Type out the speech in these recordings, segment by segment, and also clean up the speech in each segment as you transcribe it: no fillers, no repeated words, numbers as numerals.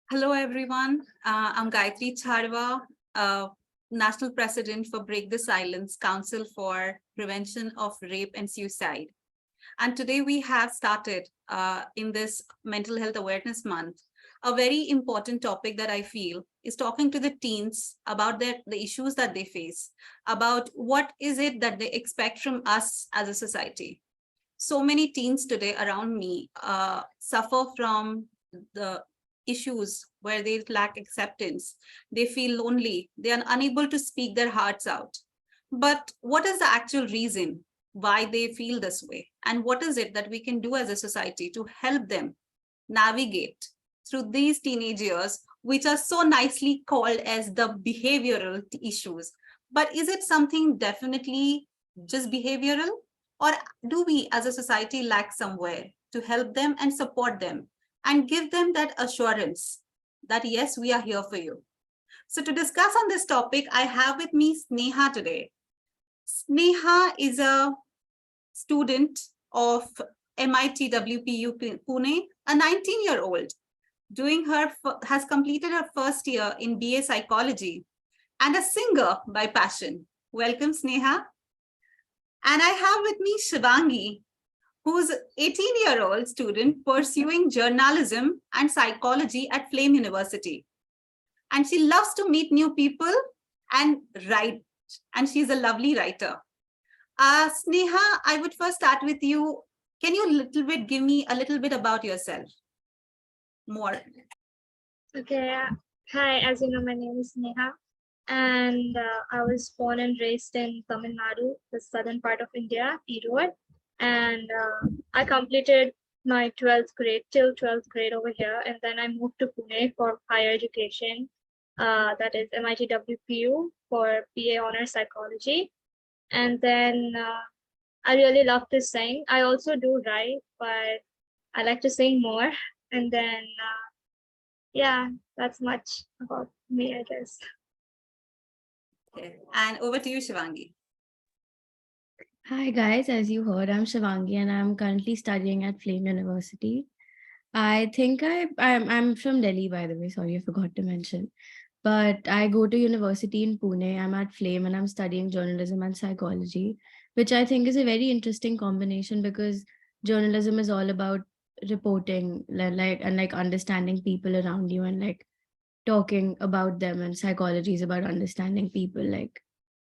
Hello, everyone. I'm Gayatri Charwa, National President for Break the Silence Council for Prevention of Rape and Suicide. And today we have started in this Mental Health Awareness Month, a very important topic that I feel is talking to the teens about the issues that they face, about what is it that they expect from us as a society. So many teens today around me suffer from the issues where they lack acceptance, they feel lonely, they are unable to speak their hearts out. But what is the actual reason why they feel this way? And what is it that we can do as a society to help them navigate through these teenage years, which are so nicely called as the behavioral issues? But is it something definitely just behavioral? Or do we as a society lack somewhere to help them and support them and give them that assurance that, yes, we are here for you? So to discuss on this topic, I have with me Sneha today. Sneha is a student of MIT WPU Pune, a 19-year-old has completed her first year in BA Psychology and a singer by passion. Welcome, Sneha. And I have with me Shivangi, who's an 18-year-old student pursuing journalism and psychology at Flame University. And she loves to meet new people and write, and she's a lovely writer. Sneha, I would first start with you. Can you give me a little bit about yourself? More. Okay. Hi, as you know, my name is Sneha, and I was born and raised in Tamil Nadu, the southern part of India, Erode. And I completed my 12th grade till 12th grade over here, and then I moved to Pune for higher education. That is MIT WPU for BA Honors Psychology. And then I really love to sing. I also do write, but I like to sing more. And then yeah, that's much about me, I guess. Okay. And over to you, Shivangi. Hi guys, as you heard, I'm Shivangi and I'm currently studying at Flame University. I think I'm from Delhi, by the way. Sorry, I forgot to mention. But I go to university in Pune. I'm at Flame and I'm studying journalism and psychology, which I think is a very interesting combination because journalism is all about reporting, like understanding people around you and like talking about them, and psychology is about understanding people like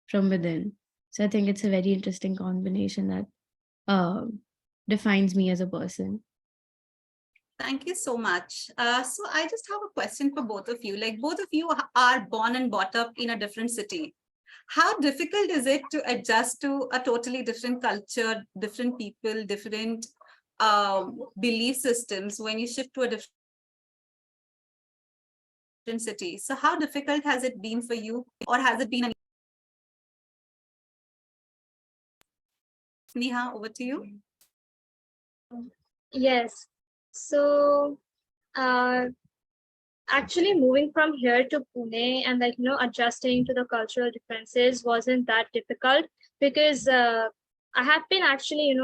from within. So I think it's a very interesting combination that defines me as a person. Thank you so much. So I just have a question for both of you. Like both of you are born and brought up in a different city. How difficult is it to adjust to a totally different culture, different people, different belief systems when you shift to a different city? So how difficult has it been for you, or has it been? Sneha, over to you. Yes. So actually moving from here to Pune and adjusting to the cultural differences wasn't that difficult because I have been actually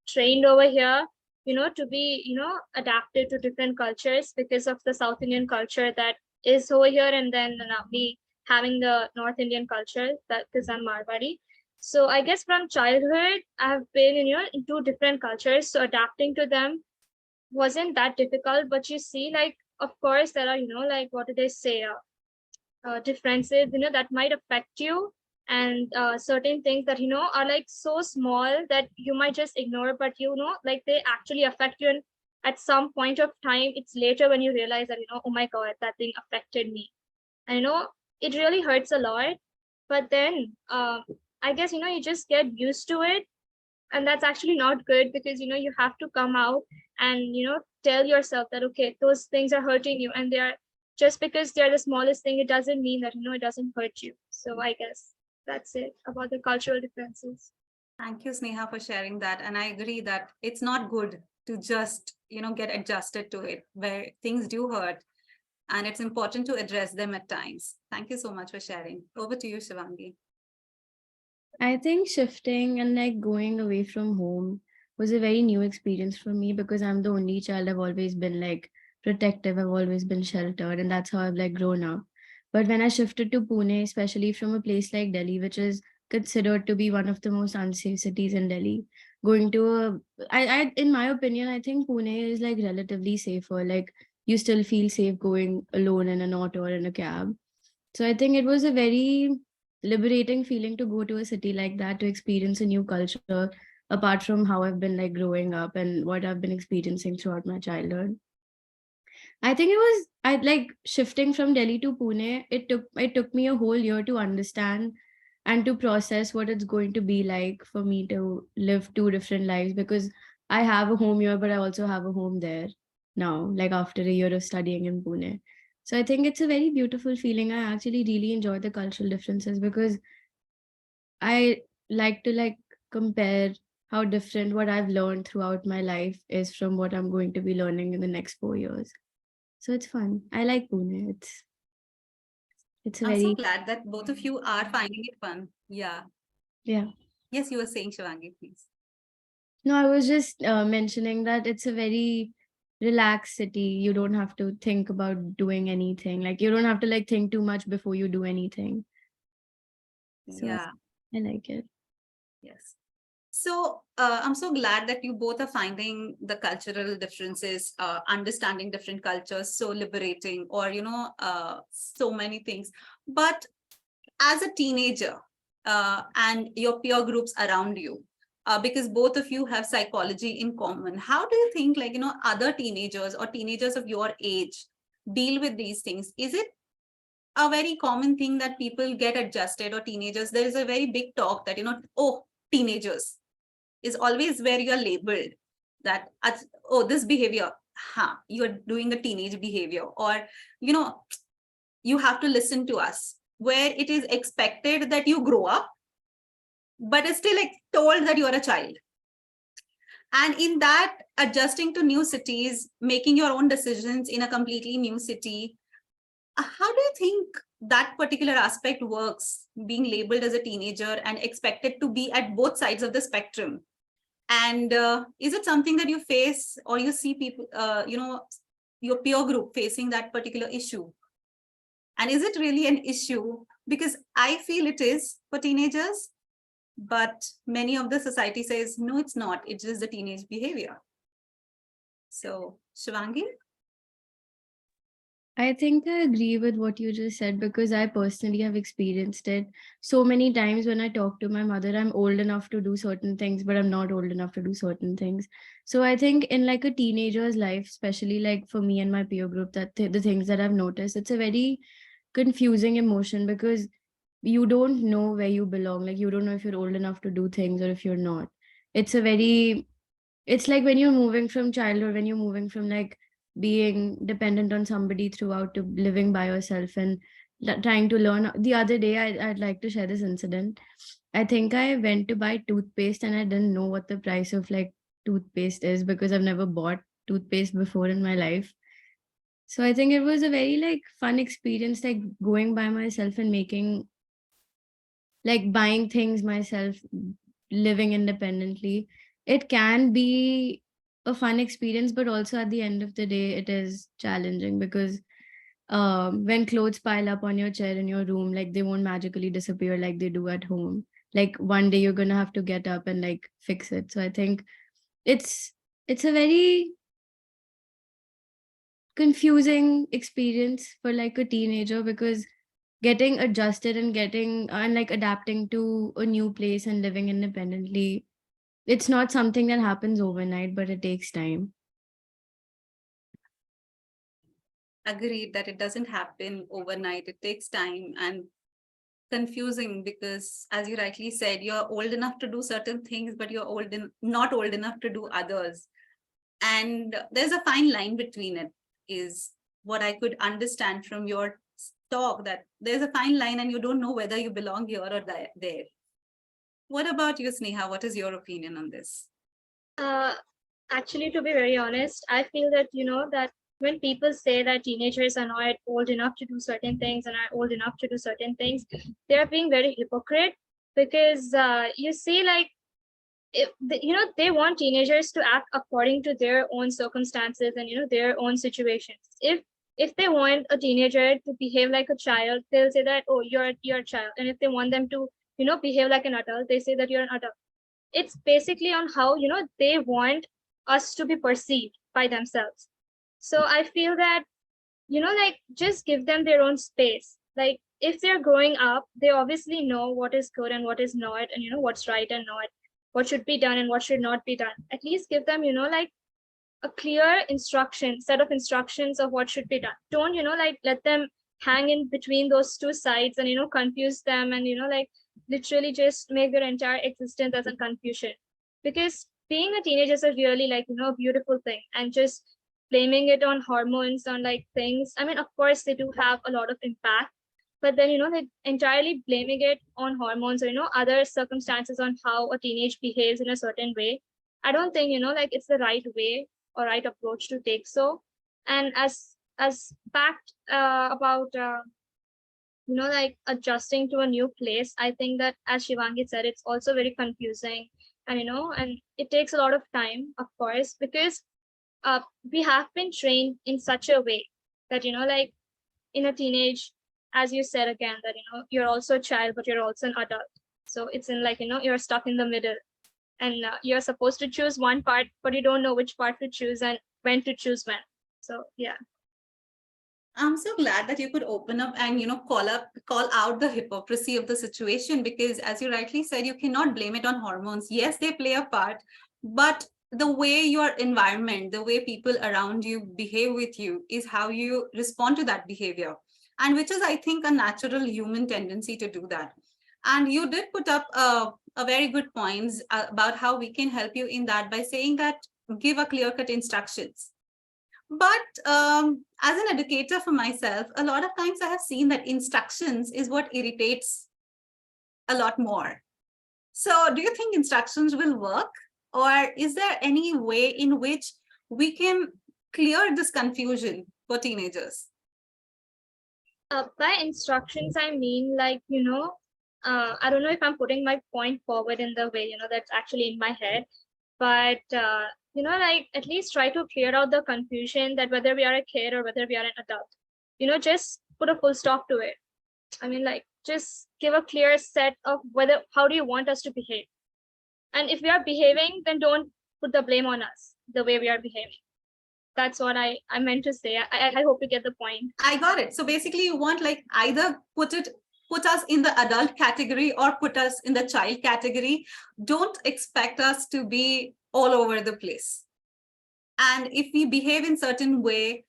trained over here to be adapted to different cultures because of the South Indian culture that is over here, and then me having the North Indian culture that because I'm Marwari. So I guess from childhood I've been in two different cultures, so adapting to them wasn't that difficult. But you see, like, of course there are like, what do they say, differences that might affect you, and certain things that are like so small that you might just ignore, but like they actually affect you, and at some point of time it's later when you realize that oh my god, that thing affected me. And it really hurts a lot. But then I guess you just get used to it, and that's actually not good because you have to come out and tell yourself that okay, those things are hurting you, and they are, just because they're the smallest thing, it doesn't mean that it doesn't hurt you. So I guess that's it about the cultural differences. Thank you, Sneha, for sharing that. And I agree that it's not good to just, get adjusted to it, where things do hurt. And it's important to address them at times. Thank you so much for sharing. Over to you, Shivangi. I think shifting and like going away from home was a very new experience for me because I'm the only child. I've always been like protective. I've always been sheltered, and that's how I've like grown up. But when I shifted to Pune, especially from a place like Delhi, which is considered to be one of the most unsafe cities in Delhi, going to in my opinion, I think Pune is like relatively safer. Like you still feel safe going alone in an auto or in a cab. So I think it was a very liberating feeling to go to a city like that, to experience a new culture, apart from how I've been like growing up and what I've been experiencing throughout my childhood. I think it was I like shifting from Delhi to Pune. It took me a whole year to understand and to process what it's going to be like for me to live two different lives, because I have a home here, but I also have a home there now, like after a year of studying in Pune. So I think it's a very beautiful feeling. I actually really enjoy the cultural differences because I like to like compare how different what I've learned throughout my life is from what I'm going to be learning in the next 4 years. So it's fun. I like Pune. It's a I'm so very glad that both of you are finding it fun. Yeah. yeah. Yes, you were saying, Shivangi, please. No, I was just mentioning that it's a very relaxed city. You don't have to think about doing anything. Like you don't have to like think too much before you do anything. So Yeah. I like it. Yes. So I'm so glad that you both are finding the cultural differences, understanding different cultures, so liberating, or so many things. But as a teenager, and your peer groups around you, because both of you have psychology in common, how do you think, like, other teenagers or teenagers of your age deal with these things? Is it a very common thing that people get adjusted, or teenagers? There is a very big talk that, oh, teenagers is always where you're labeled that, oh, this behavior, you're doing a teenage behavior, or, you know, you have to listen to us, where it is expected that you grow up, but it's still like told that you're a child. And in that, adjusting to new cities, making your own decisions in a completely new city, how do you think that particular aspect works, being labeled as a teenager and expected to be at both sides of the spectrum? And is it something that you face, or you see people, your peer group facing that particular issue? And is it really an issue? Because I feel it is for teenagers, but many of the society says, no, it's not. It's just the teenage behavior. So, Shivangi? I think I agree with what you just said because I personally have experienced it so many times. When I talk to my mother, I'm old enough to do certain things, but I'm not old enough to do certain things. So I think in like a teenager's life, especially like for me and my peer group, that the things that I've noticed, it's a very confusing emotion because you don't know where you belong. Like you don't know if you're old enough to do things or if you're not. It's a very it's like when you're moving from childhood, when you're moving from like being dependent on somebody throughout to living by yourself and trying to learn. The other day, I'd like to share this incident. I think I went to buy toothpaste and I didn't know what the price of like toothpaste is because I've never bought toothpaste before in my life. So I think it was a very like fun experience, like going by myself and making like buying things myself, living independently. It can be a fun experience, but also at the end of the day, it is challenging because when clothes pile up on your chair in your room, like they won't magically disappear like they do at home. Like one day you're gonna have to get up and like fix it. So I think it's it's a very confusing experience for like a teenager because getting adjusted and getting and like adapting to a new place and living independently, it's not something that happens overnight, but it takes time. Agreed that it doesn't happen overnight. It takes time, and confusing because, as you rightly said, you're old enough to do certain things, but you're not old enough to do others. And there's a fine line between it, is what I could understand from your talk, that there's a fine line and you don't know whether you belong here or there. What about you, Sneha? What is your opinion on this? Uh, Actually, to be very honest, I feel that, that when people say that teenagers are not old enough to do certain things and are old enough to do certain things, they are being very hypocrite because you see, like, they want teenagers to act according to their own circumstances and their own situations. If they want a teenager to behave like a child, they'll say that, oh, you're a child. And if they want them to behave like an adult, they say that you're an adult. It's basically on how they want us to be perceived by themselves. So I feel that like, just give them their own space. Like, if they're growing up, they obviously know what is good and what is not, and what's right and not, what should be done and what should not be done. At least give them like a clear set of instructions of what should be done. Don't like let them hang in between those two sides and confuse them, and like literally just make their entire existence as a confusion. Because being a teenager is a really like a beautiful thing, and just blaming it on hormones, on like things, I mean, of course they do have a lot of impact, but then like entirely blaming it on hormones or other circumstances on how a teenage behaves in a certain way, I don't think like it's the right way or right approach to take. So, and as fact about like adjusting to a new place, I think that, as Shivangi said, it's also very confusing, and and it takes a lot of time, of course, because we have been trained in such a way that like in a teenage, as you said again, that you're also a child but you're also an adult. So it's in like you're stuck in the middle, and you're supposed to choose one part, but you don't know which part to choose and when to choose when. So yeah. I'm so glad that you could open up and call out the hypocrisy of the situation, because as you rightly said, you cannot blame it on hormones. Yes, they play a part, but the way your environment, the way people around you behave with you is how you respond to that behavior, and which is, I think, a natural human tendency to do that. And you did put up a very good points about how we can help you in that by saying that give a clear-cut instructions. But as an educator for myself, a lot of times I have seen that instructions is what irritates a lot more. So do you think instructions will work? Or is there any way in which we can clear this confusion for teenagers? By instructions, I mean like, I don't know if I'm putting my point forward in the way, that's actually in my head, but like at least try to clear out the confusion that whether we are a kid or whether we are an adult, just put a full stop to it. I mean, like, just give a clear set of how do you want us to behave? And if we are behaving, then don't put the blame on us, the way we are behaving. That's what I meant to say. I hope you get the point. I got it. So basically you want like either put us in the adult category or put us in the child category. Don't expect us to be all over the place. And if we behave in certain way,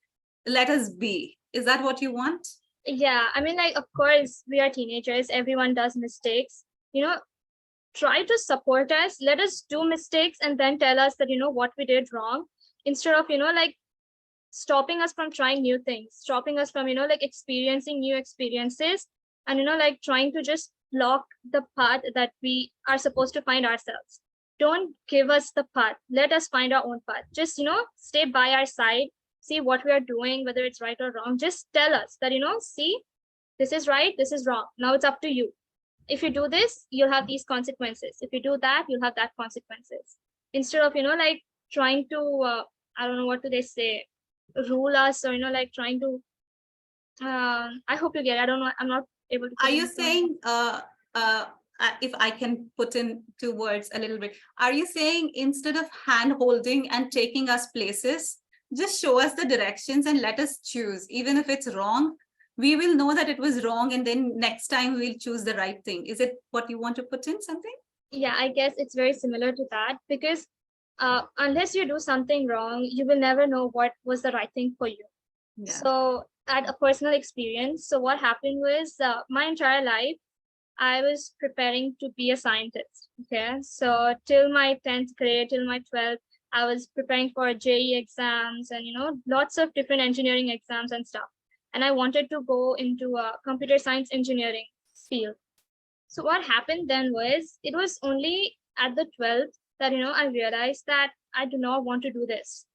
let us be. Is that what you want? Yeah, I mean, like, of course, we are teenagers. Everyone does mistakes. Try to support us. Let us do mistakes and then tell us that, what we did wrong, instead of, like, stopping us from trying new things, stopping us from, like, experiencing new experiences, and, like, trying to just block the path that we are supposed to find ourselves. Don't give us the path. Let us find our own path. Just, stay by our side, see what we are doing, whether it's right or wrong. Just tell us that, see, this is right, this is wrong. Now it's up to you. If you do this, you'll have these consequences. If you do that, you'll have that consequences. Instead of, like, trying to, I don't know, what do they say, rule us, or, like, trying to, I hope you get it. I don't know. I'm not able to. Are you saying, if I can put into words a little bit, are you saying instead of hand holding and taking us places, just show us the directions and let us choose? Even if it's wrong, we will know that it was wrong, and then next time we'll choose the right thing. Is it what you want to put in something? Yeah, I guess it's very similar to that, because unless you do something wrong, you will never know what was the right thing for you. Yeah. So at a personal experience, so what happened was, my entire life, I was preparing to be a scientist. Okay, so till my 10th grade, till my 12th, I was preparing for JEE exams and lots of different engineering exams and stuff. And I wanted to go into a computer science engineering field. So what happened then was, it was only at the 12th that I realized that I do not want to do this.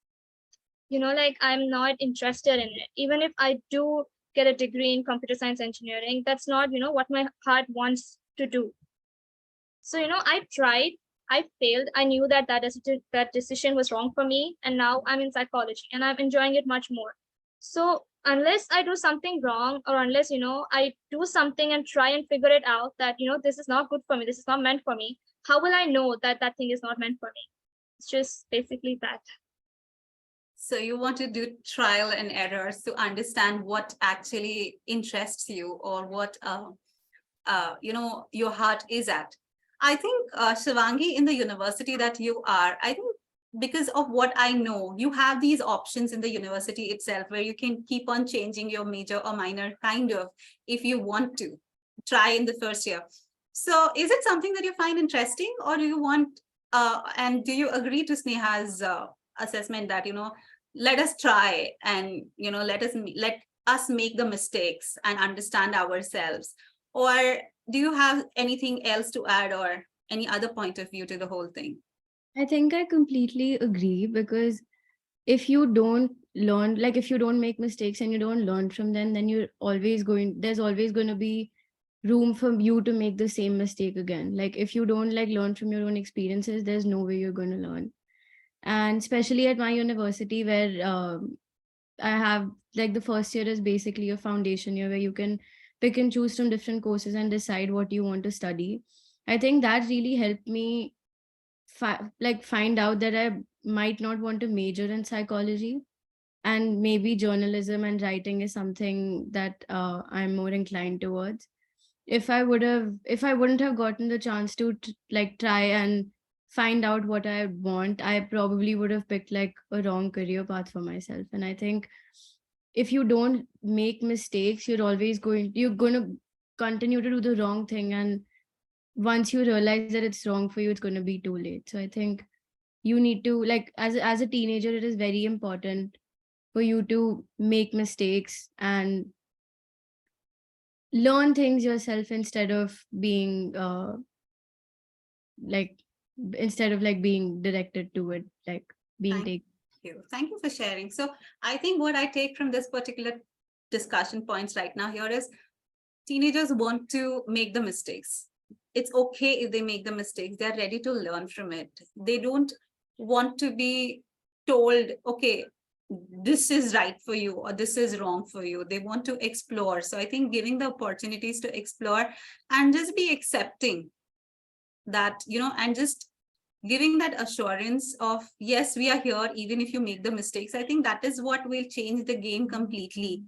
Like, I'm not interested in it. Even if I do get a degree in computer science engineering, that's not what my heart wants to do. So I tried I failed. I knew that that decision was wrong for me, and now I'm in psychology and I'm enjoying it much more. So unless I do something wrong, or unless I do something and try and figure it out that this is not good for me, this is not meant for me, how will I know that that thing is not meant for me? It's just basically that. So you want to do trial and errors to understand what actually interests you, or what your heart is at. I think, Shivangi, in the university that you are, I think, because of what I know, you have these options in the university itself where you can keep on changing your major or minor, kind of, if you want to try in the first year. So is it something that you find interesting, or do you want, and do you agree to Sneha's assessment that, let us try, and, let us make the mistakes and understand ourselves? Or do you have anything else to add, or any other point of view to the whole thing? I think I completely agree, because if you don't learn, like if you don't make mistakes and you don't learn from them, then there's always going to be room for you to make the same mistake again. Like if you don't learn from your own experiences, there's no way you're going to learn. And especially at my university, where I have, like, the first year is basically a foundation year where you can pick and choose from different courses and decide what you want to study. I think that really helped me find out that I might not want to major in psychology, and maybe journalism and writing is something that I'm more inclined towards. If I wouldn't have gotten the chance to try and find out what I want, I probably would have picked like a wrong career path for myself. And I think if you don't make mistakes, you're going to continue to do the wrong thing, and once you realize that it's wrong for you, it's going to be too late. So I think you need to, like, as a teenager, it is very important for you to make mistakes and learn things yourself, like instead of being directed to it, like being Thank taken. you. Thank you for sharing. So I think what I take from this particular discussion points right now here is, teenagers want to make the mistakes. It's okay if they make the mistakes. They're ready to learn from it. They don't want to be told, okay, this is right for you or this is wrong for you. They want to explore. So I think giving the opportunities to explore, and just be accepting that, and just giving that assurance of, yes, we are here even if you make the mistakes, I think that is what will change the game completely.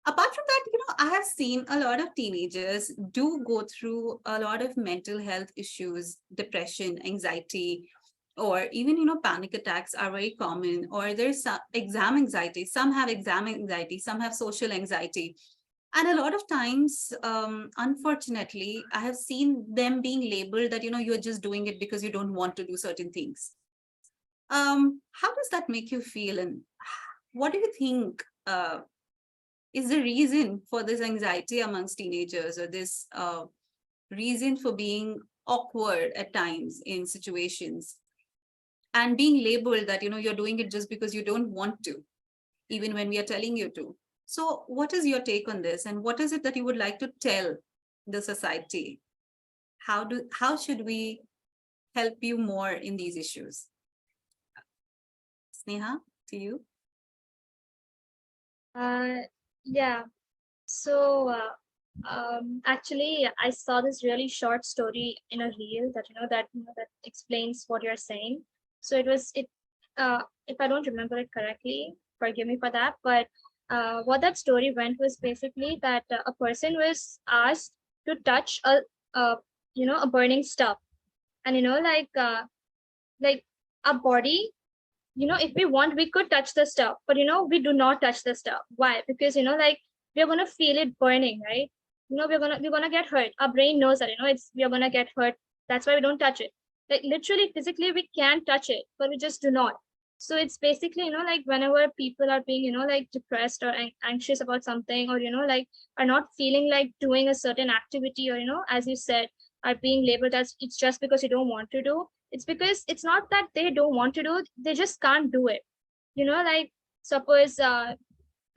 Apart from that, I have seen a lot of teenagers do go through a lot of mental health issues, depression, anxiety, or even, panic attacks are very common, or there's some exam anxiety. Some have exam anxiety, some have social anxiety. And a lot of times, unfortunately, I have seen them being labeled that, you're just doing it because you don't want to do certain things. How does that make you feel? And what do you think is the reason for this anxiety amongst teenagers, or this reason for being awkward at times in situations, and being labeled that, you're doing it just because you don't want to, even when we are telling you to? So what is your take on this, and what is it that you would like to tell the society? How should we help you more in these issues? Sneha, to you. Yeah. So actually, I saw this really short story in a reel that explains what you're saying. So if I don't remember it correctly, forgive me for that. But what that story went was basically that a person was asked to touch a a burning stuff, and like a body, if we want, we could touch the stuff, but we do not touch the stuff. Why? Because we're gonna feel it burning, right? We're gonna get hurt. Our brain knows that we're gonna get hurt. That's why we don't touch it. Like literally, physically, we can touch it, but we just do not. So it's basically like whenever people are being depressed or anxious about something, or are not feeling like doing a certain activity, or as you said, are being labeled as it's just because you don't want to do. It's because it's not that they don't want to do, they just can't do it. Like suppose the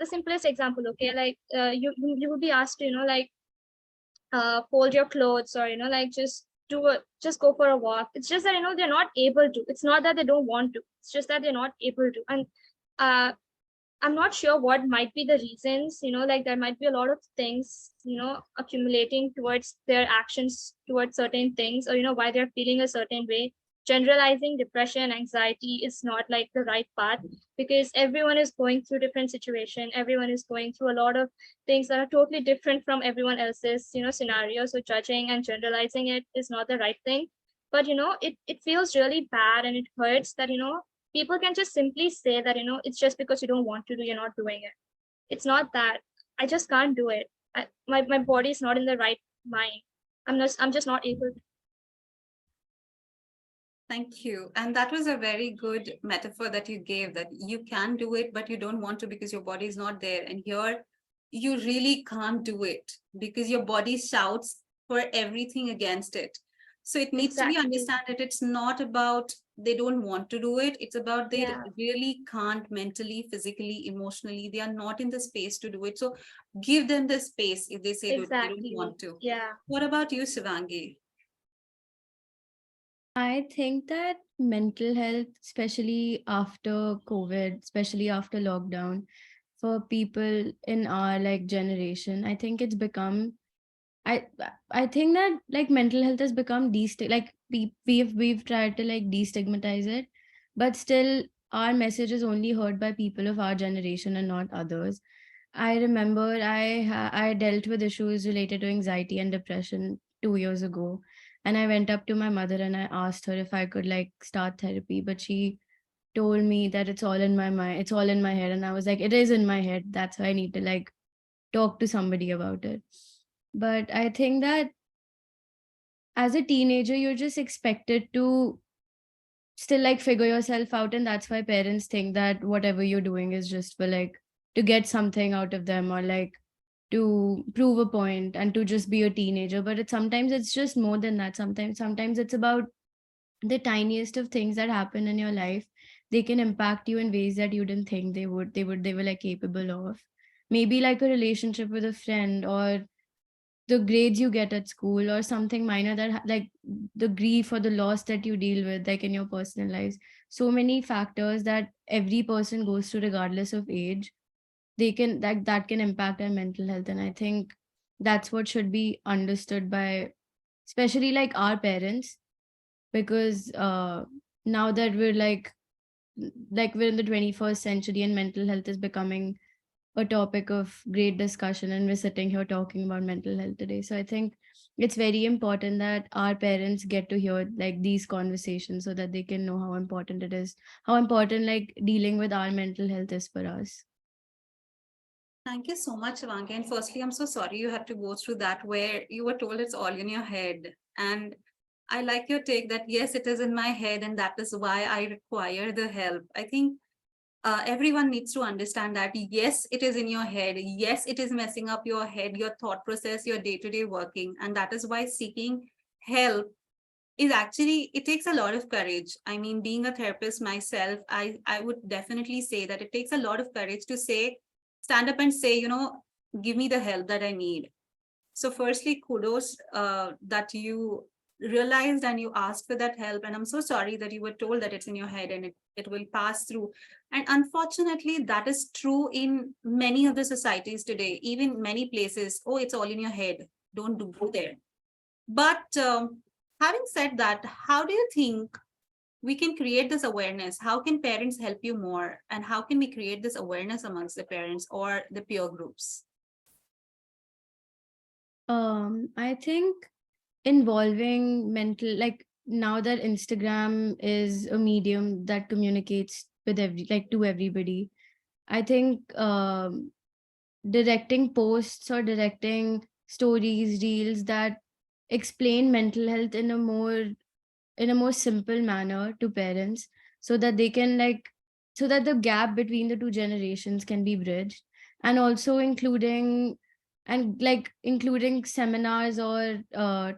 simplest example, okay, like you would be asked to fold your clothes, or just just go for a walk. It's just that they're not able to. It's not that they don't want to. It's just that they're not able to. And uh, I'm not sure what might be the reasons. Like there might be a lot of things accumulating towards their actions towards certain things, or why they're feeling a certain way. Generalizing depression, anxiety is not like the right path, because everyone is going through different situation. Everyone is going through a lot of things that are totally different from everyone else's scenario. So judging and generalizing it is not the right thing. But it feels really bad, and it hurts that people can just simply say that it's just because you don't want to do, you're not doing it. It's not that. I just can't do it. My body is not in the right mind. I'm just not able to. Thank you. And that was a very good metaphor that you gave, that you can do it, but you don't want to because your body is not there. And here you really can't do it because your body shouts for everything against it. So it needs to be Exactly. understood that it's not about they don't want to do it. It's about they Yeah. really can't mentally, physically, emotionally. They are not in the space to do it. So give them the space if they say they don't Exactly. want to. Yeah. What about you, Shivangi? I think that mental health, especially after COVID, especially after lockdown, for people in our like generation, I think it's become I I think that like mental health has become like we've tried to like destigmatize it, but still our message is only heard by people of our generation and not others. I remember I dealt with issues related to anxiety and depression 2 years ago, and I went up to my mother and I asked her if I could like start therapy, but she told me that it's all in my mind, it's all in my head, and I was like, it is in my head. That's why I need to like talk to somebody about it. But I think that as a teenager, you're just expected to still like figure yourself out. And that's why parents think that whatever you're doing is just for like to get something out of them or like to prove a point and to just be a teenager. But sometimes it's just more than that. Sometimes it's about the tiniest of things that happen in your life. They can impact you in ways that you didn't think they were like capable of. Maybe like a relationship with a friend, or the grades you get at school, or something minor that like the grief or the loss that you deal with like in your personal lives. So many factors that every person goes through regardless of age, they can that can impact our mental health. And I think that's what should be understood by especially like our parents, because now that we're like we're in the 21st century and mental health is becoming a topic of great discussion, and we're sitting here talking about mental health today. So I think it's very important that our parents get to hear like these conversations so that they can know how important it is, how important like dealing with our mental health is for us. Thank you so much, Shivangi. And firstly, I'm so sorry you had to go through that where you were told it's all in your head. And I like your take that yes, it is in my head, and that is why I require the help. I think everyone needs to understand that yes, it is in your head. Yes, it is messing up your head, your thought process, your day to day working. And that is why seeking help is actually, it takes a lot of courage. I mean, being a therapist myself, I would definitely say that it takes a lot of courage to say, stand up and say, give me the help that I need. So firstly, kudos that you realized and you asked for that help. And I'm so sorry that you were told that it's in your head and it will pass through. And unfortunately, that is true in many of the societies today, even many places. Oh, it's all in your head. Don't go there. But having said that, how do you think we can create this awareness? How can parents help you more? And how can we create this awareness amongst the parents or the peer groups? I think involving mental like now that Instagram is a medium that communicates with to everybody, I think directing posts or directing stories, reels that explain mental health in a more simple manner to parents, so that they can like so that the gap between the two generations can be bridged. And also including seminars or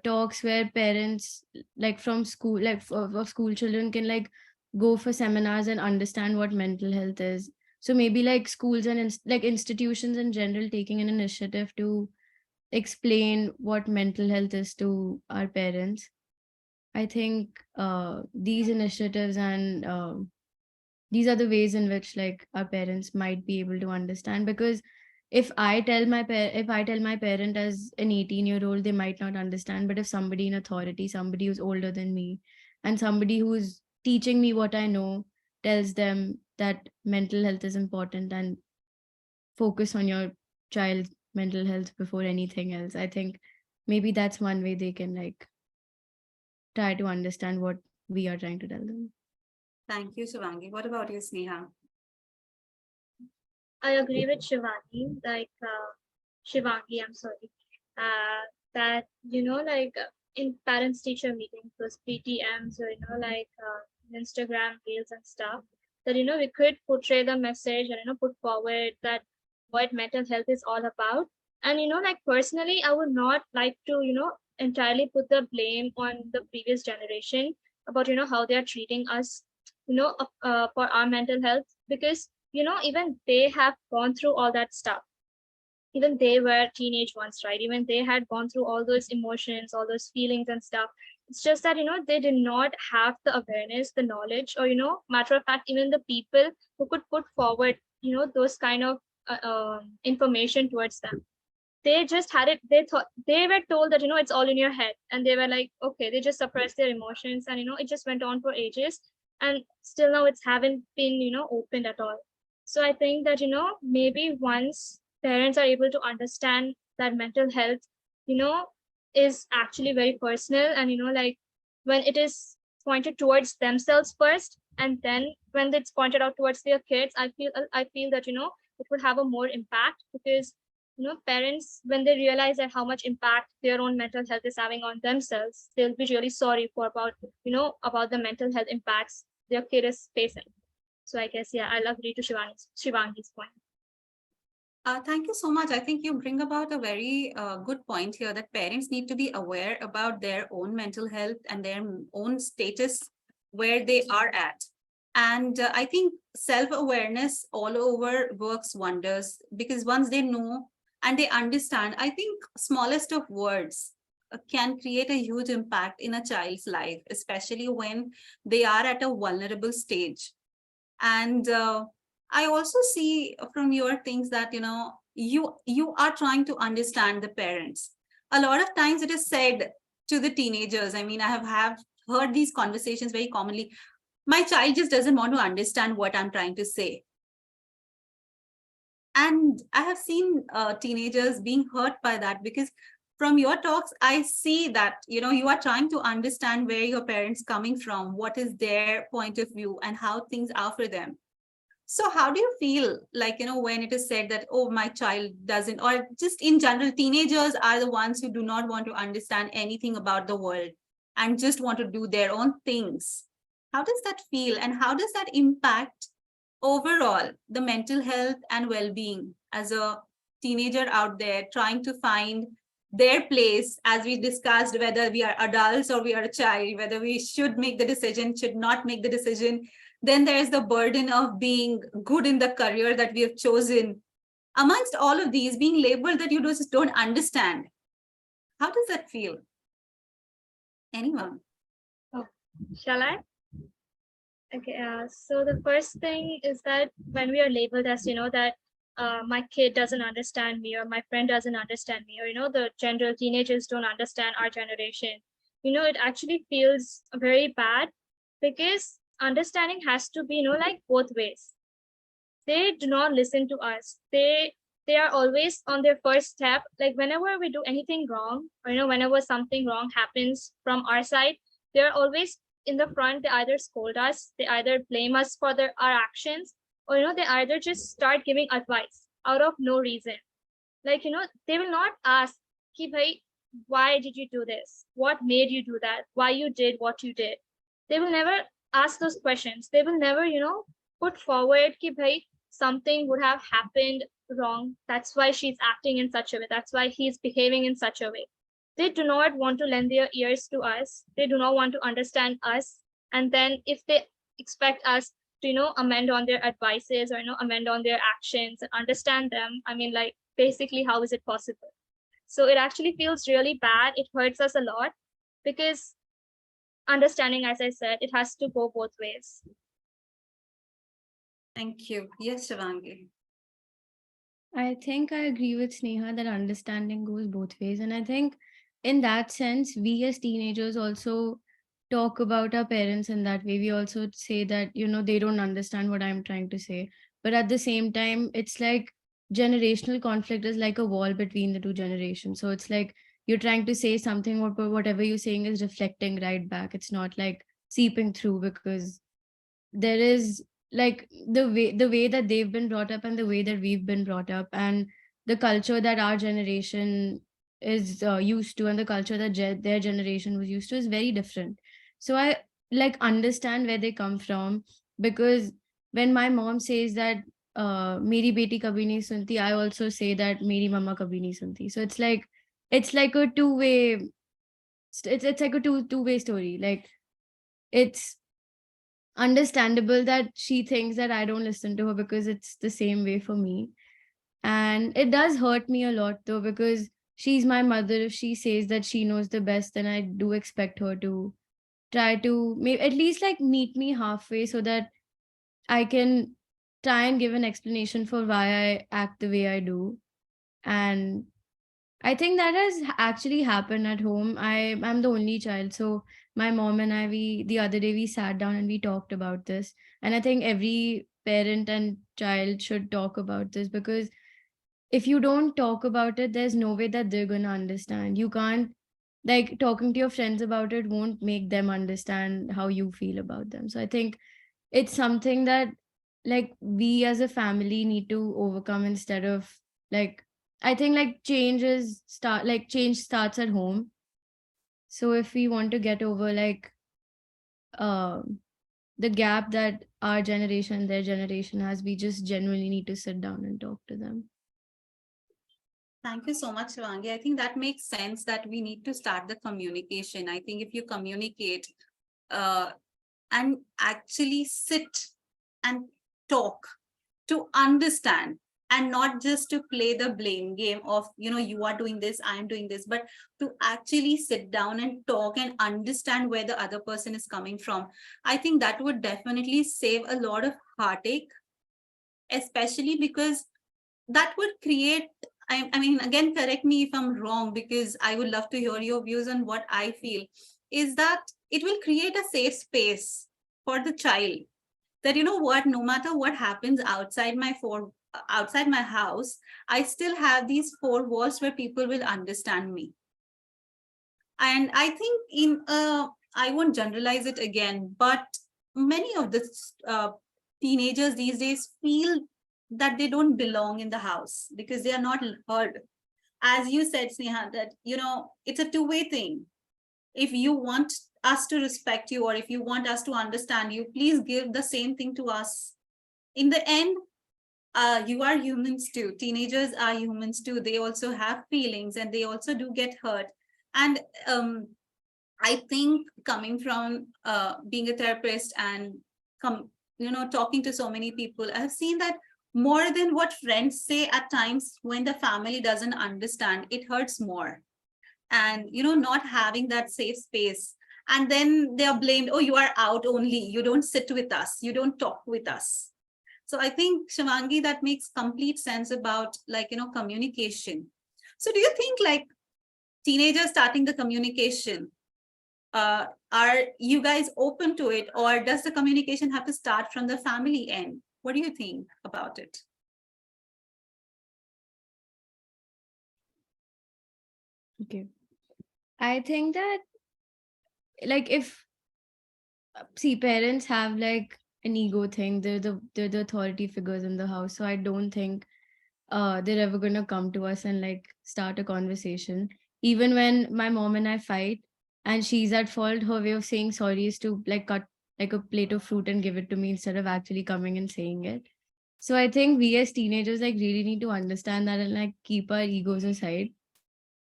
talks where parents like from school like of school children can like go for seminars and understand what mental health is. So maybe like schools and like institutions in general taking an initiative to explain what mental health is to our parents. I think these initiatives and these are the ways in which like our parents might be able to understand, because if I tell my parent as an 18-year-old, they might not understand. But if somebody in authority, somebody who's older than me, and somebody who's teaching me what I know, tells them that mental health is important and focus on your child's mental health before anything else, I think maybe that's one way they can like try to understand what we are trying to tell them. Thank you, Shivangi. What about you, Sneha? I agree with Shivani, Shivangi, I'm sorry, that, in parents teacher meetings, those PTMs, or, Instagram reels and stuff, that, we could portray the message and, put forward that what mental health is all about. And, personally, I would not like to, entirely put the blame on the previous generation about, how they are treating us, for our mental health, because even they have gone through all that stuff. Even they were teenage ones, right? Even they had gone through all those emotions, all those feelings and stuff. It's just that, they did not have the awareness, the knowledge, or, matter of fact, even the people who could put forward, those kind of information towards them. They just had it, they thought, they were told that, it's all in your head. And they were like, okay, they just suppressed their emotions, and, it just went on for ages. And still now it's haven't been, opened at all. So I think that, maybe once parents are able to understand that mental health, is actually very personal, and, when it is pointed towards themselves first, and then when it's pointed out towards their kids, I feel that, it would have a more impact, because, parents, when they realize that how much impact their own mental health is having on themselves, they'll be really sorry for about the mental health impacts their kid is facing. So I guess, yeah, I'll agree to Shivangi's point. Thank you so much. I think you bring about a very good point here, that parents need to be aware about their own mental health and their own status where they are at. And I think self-awareness all over works wonders, because once they know and they understand, I think smallest of words can create a huge impact in a child's life, especially when they are at a vulnerable stage. And I also see from your things that, you are trying to understand the parents. A lot of times it is said to the teenagers, I mean, I have heard these conversations very commonly, my child just doesn't want to understand what I'm trying to say. And I have seen teenagers being hurt by that, because from your talks, I see that, you are trying to understand where your parents coming from, what is their point of view, and how things are for them. So how do you feel like, when it is said that, oh, my child doesn't, or just in general, teenagers are the ones who do not want to understand anything about the world and just want to do their own things. How does that feel, and how does that impact overall the mental health and well-being as a teenager out there trying to find their place, as we discussed, whether we are adults or we are a child, whether we should make the decision, should not make the decision. Then there's the burden of being good in the career that we have chosen. Amongst all of these, being labeled that you just don't understand. How does that feel? Anyone? Oh, shall I? Okay, so the first thing is that when we are labeled as, that my kid doesn't understand me, or my friend doesn't understand me, or, the general teenagers don't understand our generation, it actually feels very bad, because understanding has to be, like both ways. They do not listen to us. They are always on their first step. Like whenever we do anything wrong, or, whenever something wrong happens from our side, they're always in the front. They either scold us, they either blame us for our actions, or, they either just start giving advice out of no reason. Like, they will not ask, Ki bhai, why did you do this? What made you do that? Why you did what you did? They will never ask those questions. They will never, put forward, Ki bhai, something would have happened wrong. That's why she's acting in such a way. That's why he's behaving in such a way. They do not want to lend their ears to us. They do not want to understand us. And then if they expect us to, amend on their advices, or, amend on their actions and understand them, I mean, like, basically, how is it possible? So it actually feels really bad. It hurts us a lot, because understanding, as I said, it has to go both ways. Thank you. Yes, Shivangi. I think I agree with Sneha that understanding goes both ways. And I think in that sense, we as teenagers also talk about our parents in that way. We also say that, they don't understand what I'm trying to say. But at the same time, it's like generational conflict is like a wall between the two generations. So it's like you're trying to say something, whatever you're saying is reflecting right back. It's not like seeping through, because there is like the way that they've been brought up and the way that we've been brought up, and the culture that our generation is used to, and the culture that their generation was used to is very different. So I like understand where they come from, because when my mom says that meri beti kabhi nahi sunti, I also say that meri mama kabhi nahi sunti. So it's like a two-way, it's like a two-way story. Like, it's understandable that she thinks that I don't listen to her, because it's the same way for me. And it does hurt me a lot though, because she's my mother. If she says that she knows the best, then I do expect her to try to maybe at least like meet me halfway, so that I can try and give an explanation for why I act the way I do. And I think that has actually happened at home. I'm the only child, so my mom and I, we the other day we sat down and we talked about this. And I think every parent and child should talk about this, because if you don't talk about it, there's no way that they're gonna understand. You can't, like, talking to your friends about it won't make them understand how you feel about them. So I think it's something that like we as a family need to overcome, instead of like, I think like change starts at home. So if we want to get over like um the gap that our generation and their generation has, we just genuinely need to sit down and talk to them. Thank you so much, Shivangi. I think that makes sense that we need to start the communication. I think if you communicate uh, and actually sit and talk to understand, and not just to play the blame game of, you are doing this, I am doing this, but to actually sit down and talk and understand where the other person is coming from. I think that would definitely save a lot of heartache, especially because that would create, I mean, again, correct me if I'm wrong, because I would love to hear your views on what I feel, is that it will create a safe space for the child, that, what, no matter what happens outside my house, I still have these four walls where people will understand me. And I think I won't generalize it again, but many of the teenagers these days feel that they don't belong in the house because they are not heard. As you said, Sneha, that, it's a two-way thing. If you want us to respect you, or if you want us to understand you, please give the same thing to us. In the end, you are humans too. Teenagers are humans too. They also have feelings and they also do get hurt. And I think, coming from being a therapist and talking to so many people, I've seen that more than what friends say, at times when the family doesn't understand, it hurts more. And not having that safe space, and then they are blamed, oh, you are out only, you don't sit with us, you don't talk with us. So I think, Shivangi, that makes complete sense about, like, communication. So do you think, like, teenagers starting the communication, are you guys open to it, or does the communication have to start from the family end? What do you think about it? Okay. I think that like if see, parents have like an ego thing. They're the authority figures in the house. So I don't think they're ever gonna come to us and like start a conversation. Even when my mom and I fight and she's at fault, her way of saying sorry is to like cut like a plate of fruit and give it to me instead of actually coming and saying it. So I think we as teenagers like really need to understand that and like keep our egos aside.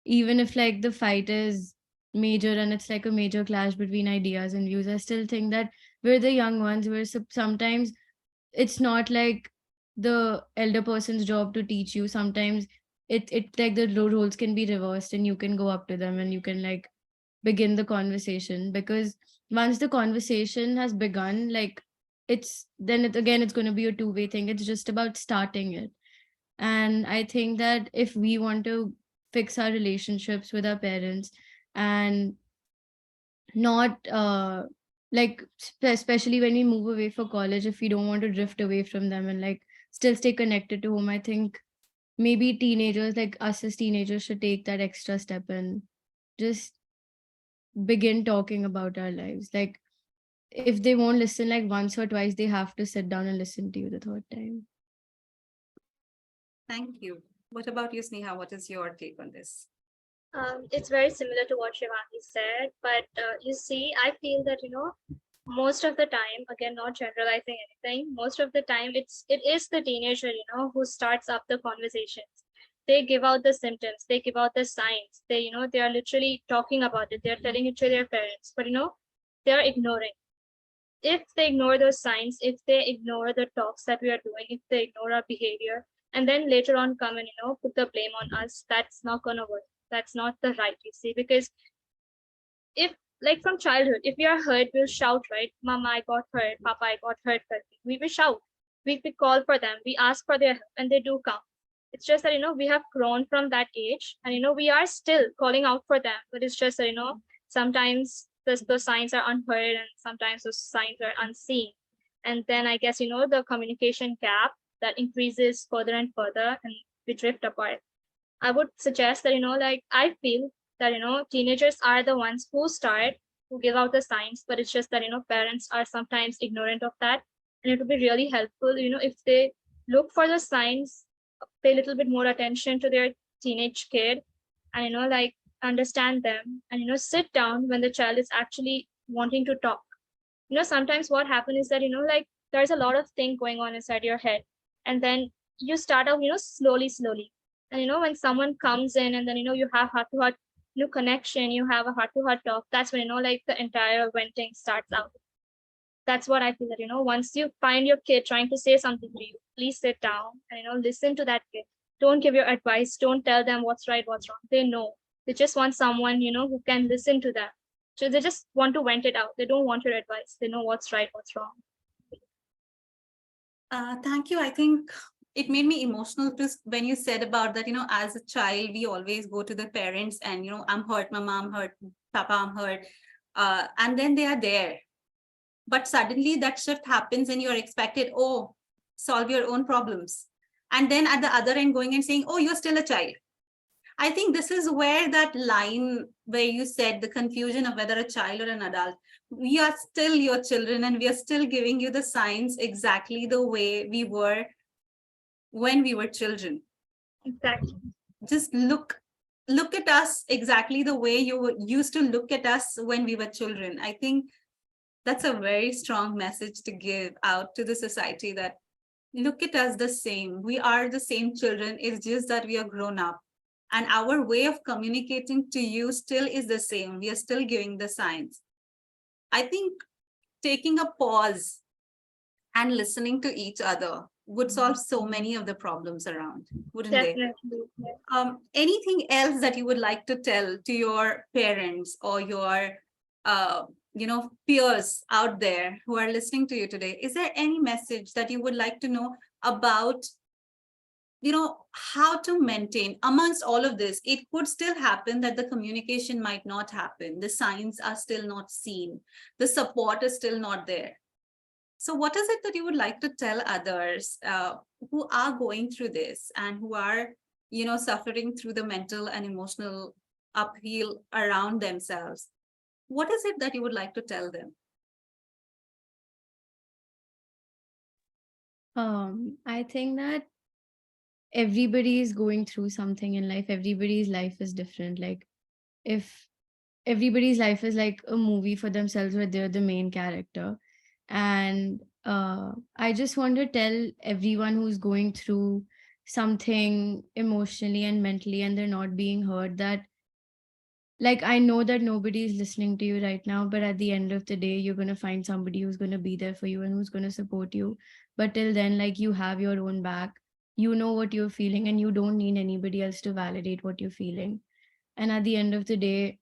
Even if like the fight is major and it's like a major clash between ideas and views, I still think that we're the young ones. Sometimes it's not like the elder person's job to teach you. Sometimes it like the roles can be reversed and you can go up to them and you can like begin the conversation, because once the conversation has begun, like it's then it again it's going to be a two-way thing. It's just about starting it. And I think that if we want to fix our relationships with our parents and not like especially when we move away for college, if we don't want to drift away from them and like still stay connected to home, I think maybe teenagers like us as teenagers should take that extra step and just begin talking about our lives. Like if they won't listen like once or twice, they have to sit down and listen to you the third time. Thank you. What about you, Sneha? What is your take on this? It's very similar to what Shivangi said, but you see, I feel that most of the time, again, not generalizing anything, most of the time it is the teenager who starts up the conversations. They give out the symptoms, they give out the signs, they are literally talking about it, they're telling it to their parents, but they're ignoring. If they ignore those signs, if they ignore the talks that we are doing, if they ignore our behavior, and then later on come and put the blame on us, that's not gonna work. That's not the right, you see, because if, like, from childhood, if we are hurt, we'll shout, right? Mama, I got hurt. Papa, I got hurt. We will shout. We call for them. We ask for their help, and they do come. It's just that we have grown from that age, and we are still calling out for them. But it's just that sometimes the signs are unheard, and sometimes those signs are unseen. And then I guess the communication gap that increases further and further, and we drift apart. I would suggest that like, I feel that teenagers are the ones who start, who give out the signs, but it's just that parents are sometimes ignorant of that. And it would be really helpful if they look for the signs, pay a little bit more attention to their teenage kid, and like, understand them, and sit down when the child is actually wanting to talk. Sometimes what happens is that like, there's a lot of thing going on inside your head, and then you start out slowly. And when someone comes in, and then you have heart-to-heart connection, you have a heart-to-heart talk, that's when like, the entire venting starts out. That's what I feel, that once you find your kid trying to say something to you, please sit down and listen to that kid. Don't give your advice, don't tell them what's right, what's wrong. They know. They just want someone who can listen to them. So they just want to vent it out. They don't want your advice. They know what's right, what's wrong. Thank you. I think it made me emotional just when you said about that, as a child, we always go to the parents and, I'm hurt, mama, I'm hurt, papa, I'm hurt. And then they are there. But suddenly that shift happens and you're expected, oh, solve your own problems. And then at the other end going and saying, oh, you're still a child. I think this is where that line where you said the confusion of whether a child or an adult, we are still your children and we are still giving you the signs exactly the way we were when we were children. Exactly. Just look at us exactly the way you used to look at us when we were children. I think that's a very strong message to give out to the society, that look at us the same. We are the same children. It's just that we are grown up. And our way of communicating to you still is the same. We are still giving the signs. I think taking a pause and listening to each other would solve so many of the problems around, wouldn't Definitely. they? Yeah. Anything else that you would like to tell to your parents or your peers out there who are listening to you today? Is there any message that you would like to know about how to maintain amongst all of this? It could still happen that the communication might not happen, the signs are still not seen, the support is still not there. So what is it that you would like to tell others who are going through this and who are suffering through the mental and emotional upheaval around themselves? What is it that you would like to tell them? I think that everybody is going through something in life. Everybody's life is different. Like if everybody's life is like a movie for themselves where they're the main character. And I just want to tell everyone who's going through something emotionally and mentally and they're not being heard that, like, I know that nobody is listening to you right now, but at the end of the day, you're going to find somebody who's going to be there for you and who's going to support you. But till then, like, you have your own back. You know what you're feeling and you don't need anybody else to validate what you're feeling. And at the end of the day,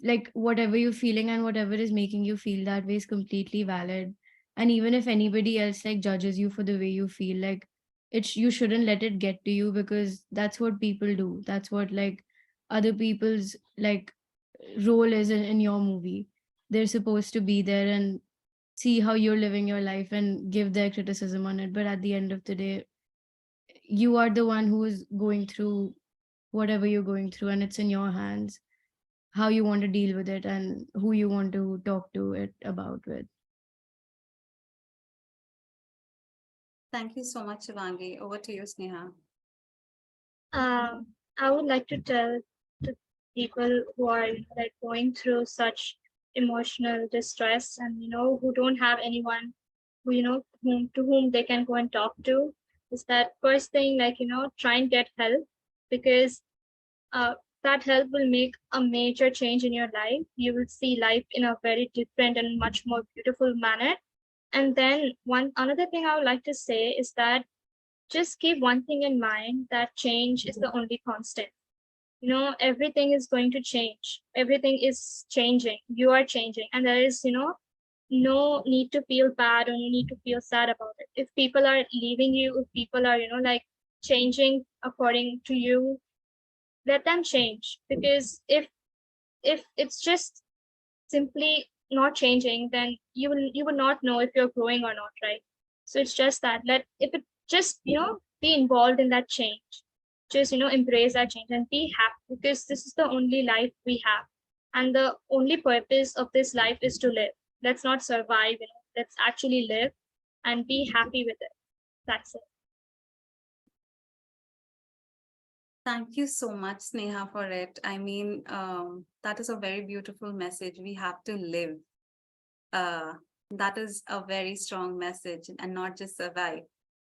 like whatever you're feeling and whatever is making you feel that way is completely valid. And even if anybody else like judges you for the way you feel, like you shouldn't let it get to you, because that's what people do. That's what like other people's like role is in your movie. They're supposed to be there and see how you're living your life and give their criticism on it. But at the end of the day, you are the one who is going through whatever you're going through, and it's in your hands how you want to deal with it and who you want to talk to it about with. Thank you so much, Shivangi. Over to you, Sneha. I would like to tell to people who are like going through such emotional distress and who don't have anyone who whom they can go and talk to, is that first thing, like try and get help, because uh, that help will make a major change in your life. You will see life in a very different and much more beautiful manner. And then one another thing I would like to say is that just keep one thing in mind, that change is the only constant. Everything is going to change. Everything is changing. You are changing. And there is, no need to feel bad or no need to feel sad about it. If people are leaving you, if people are, like changing according to you, let them change. Because if it's just simply not changing, then you will not know if you're growing or not, right? So it's just that, let if it just be involved in that change, just embrace that change and be happy, because this is the only life we have, and the only purpose of this life is to live. Let's not survive, let's actually live and be happy with it. That's it. Thank you so much, Sneha, for it. I mean, that is a very beautiful message. We have to live. Uh, that is a very strong message, and not just survive.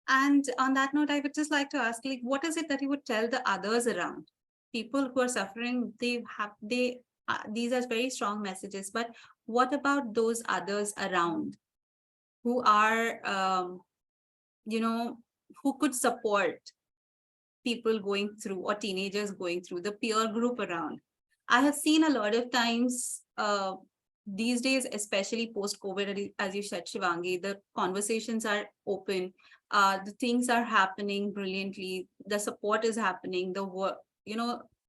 And on that note, I would just like to ask, like, what is it that you would tell the others around? People who are suffering, these are very strong messages, but what about those others around who are, you know, who could support people going through, or teenagers going through, the peer group around? I have seen a lot of times these days, especially post COVID, as you said, Shivangi, the conversations are open, the things are happening brilliantly, the support is happening, the work,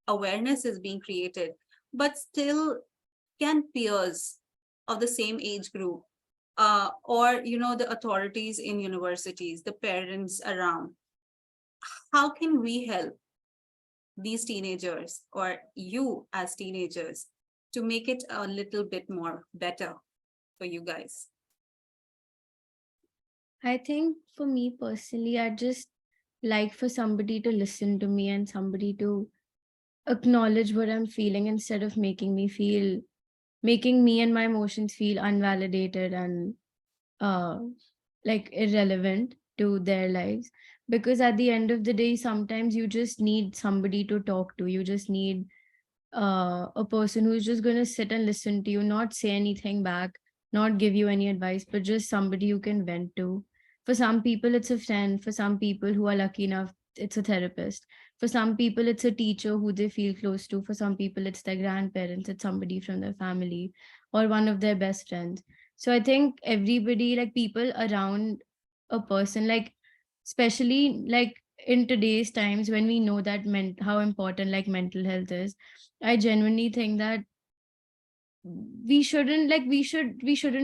awareness is being created. But still, can peers of the same age group, or the authorities in universities, the parents around, how can we help these teenagers, or you as teenagers, to make it a little bit more better for you guys? I think for me personally, I just like for somebody to listen to me and somebody to acknowledge what I'm feeling instead of making me and my emotions feel unvalidated and uh like irrelevant to their lives. Because at the end of the day, sometimes you just need somebody to talk to. You just need a person who's just going to sit and listen to you, not say anything back, not give you any advice, but just somebody you can vent to. For some people, it's a friend. For some people who are lucky enough, it's a therapist. For some people, it's a teacher who they feel close to. For some people, it's their grandparents, it's somebody from their family, or one of their best friends. So I think everybody, like people around a person, like especially like in today's times when we know that how important like mental health is, I genuinely think that we shouldn't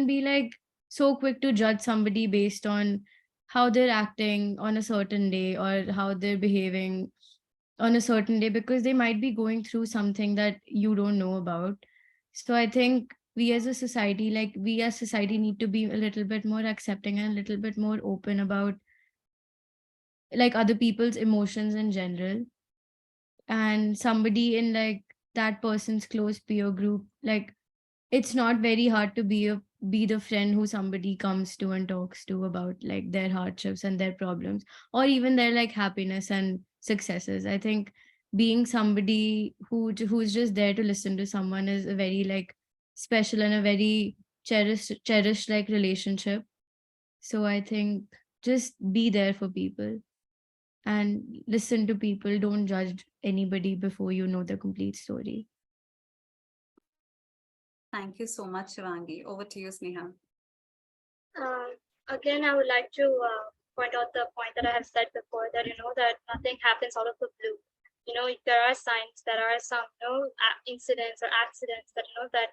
be like so quick to judge somebody based on how they're acting on a certain day or how they're behaving on a certain day, because they might be going through something that you don't know about. So I think we as society need to be a little bit more accepting and a little bit more open about like other people's emotions in general. And somebody in like that person's close peer group, like it's not very hard to be the friend who somebody comes to and talks to about like their hardships and their problems, or even their like happiness and successes. I think being somebody who's just there to listen to someone is a very like special and a very cherished like relationship. So I think just be there for people and listen to people. Don't judge anybody before you know the complete story. Thank you so much, Shivangi. Over to you, Sneha. Um, Again, I would like to point out the point that I have said before, that that nothing happens out of the blue. There are signs, there are some incidents or accidents that that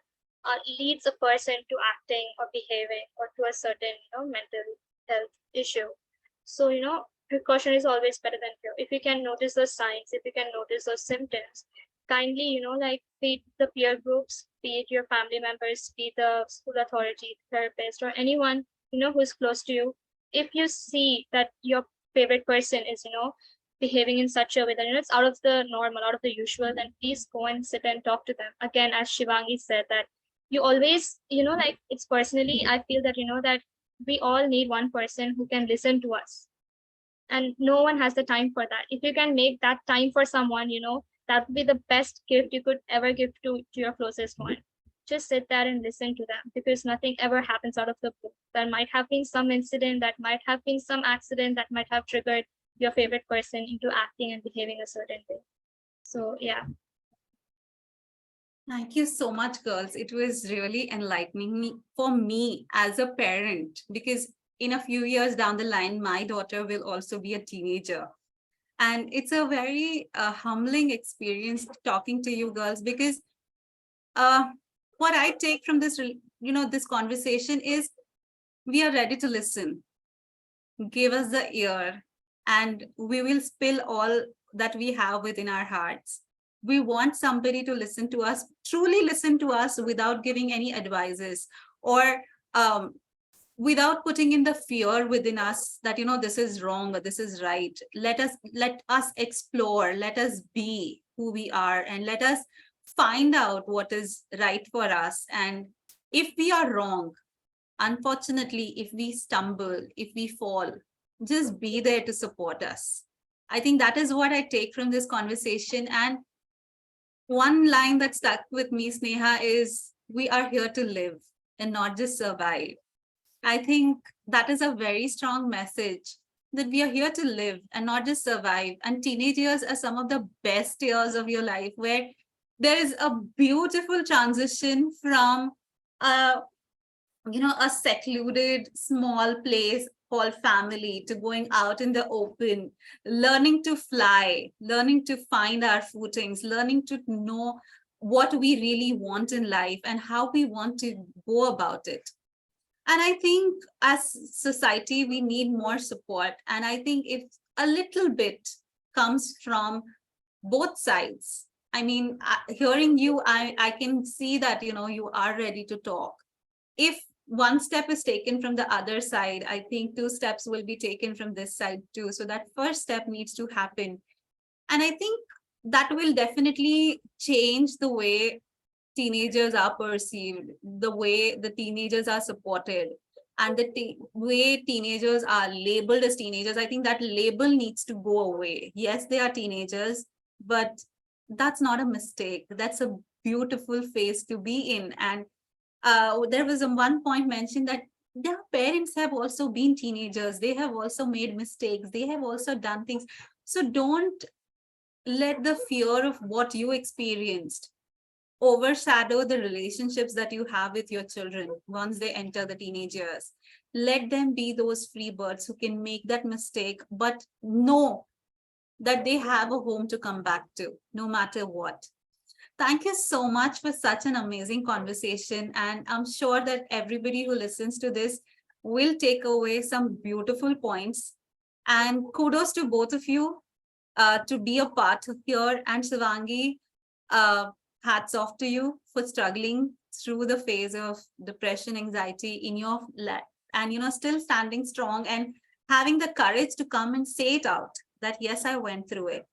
leads a person to acting or behaving or to a certain mental health issue. So precaution is always better than cure. If you can notice those signs, if you can notice those symptoms, kindly like be it the peer groups, be it your family members, be it the school authority, therapist, or anyone who's close to you. If you see that your favorite person is behaving in such a way that it's out of the normal, out of the usual, then please go and sit and talk to them. Again, as Shivangi said, that you always like, it's personally, I feel that that we all need one person who can listen to us, and no one has the time for that. If you can make that time for someone, that would be the best gift you could ever give to your closest one. Just sit there and listen to them, because nothing ever happens out of the blue. There might have been some incident, that might have been some accident that might have triggered your favorite person into acting and behaving a certain way. So yeah. Thank you so much, girls. It was really enlightening for me as a parent, because in a few years down the line, my daughter will also be a teenager. And it's a very humbling experience talking to you girls, because uh, what I take from this, this conversation is we are ready to listen. Give us the ear, and we will spill all that we have within our hearts. We want somebody to listen to us, truly listen to us, without giving any advices, or um, without putting in the fear within us that this is wrong or this is right. Let us explore, let us be who we are, and let us find out what is right for us. And if we are wrong, unfortunately, if we stumble, if we fall, just be there to support us. I think that is what I take from this conversation. And one line that stuck with me, Sneha, is we are here to live and not just survive. I think that is a very strong message, that we are here to live and not just survive. And teenage years are some of the best years of your life, where there is a beautiful transition from a a secluded small place called family to going out in the open, learning to fly, learning to find our footings, learning to know what we really want in life and how we want to go about it. And I think as society, we need more support. And I think if a little bit comes from both sides, I mean, hearing you, I can see that, you are ready to talk. If one step is taken from the other side, I think two steps will be taken from this side too. So that first step needs to happen. And I think that will definitely change the way teenagers are perceived, the way the teenagers are supported, and the way teenagers are labeled as teenagers. I think that label needs to go away. Yes, they are teenagers, but that's not a mistake. That's a beautiful phase to be in. And there was one point mentioned that their parents have also been teenagers. They have also made mistakes. They have also done things. So don't let the fear of what you experienced overshadow the relationships that you have with your children once they enter the teenage years. Let them be those free birds who can make that mistake, but know that they have a home to come back to, no matter what. Thank you so much for such an amazing conversation. And I'm sure that everybody who listens to this will take away some beautiful points. And kudos to both of you to be a part here. And Shivangi, uh, hats off to you for struggling through the phase of depression, anxiety in your life, and still standing strong and having the courage to come and say it out that yes, I went through it.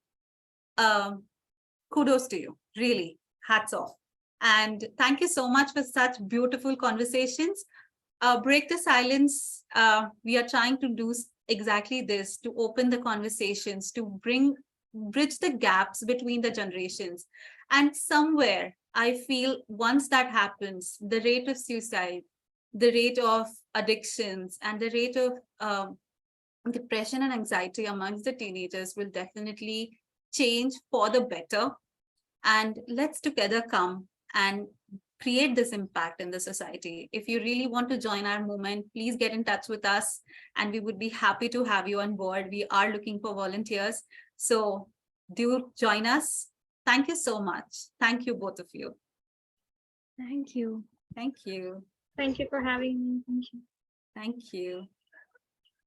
Um, Kudos to you, really, hats off. And thank you so much for such beautiful conversations. Break the silence. We are trying to do exactly this, to open the conversations, to bridge the gaps between the generations. And somewhere I feel once that happens, the rate of suicide, the rate of addictions, and the rate of depression and anxiety amongst the teenagers will definitely change for the better. And let's together come and create this impact in the society. If you really want to join our movement, please get in touch with us and we would be happy to have you on board. We are looking for volunteers. So do join us. Thank you so much. Thank you, both of you. Thank you. Thank you. Thank you for having me. Thank you. Thank you.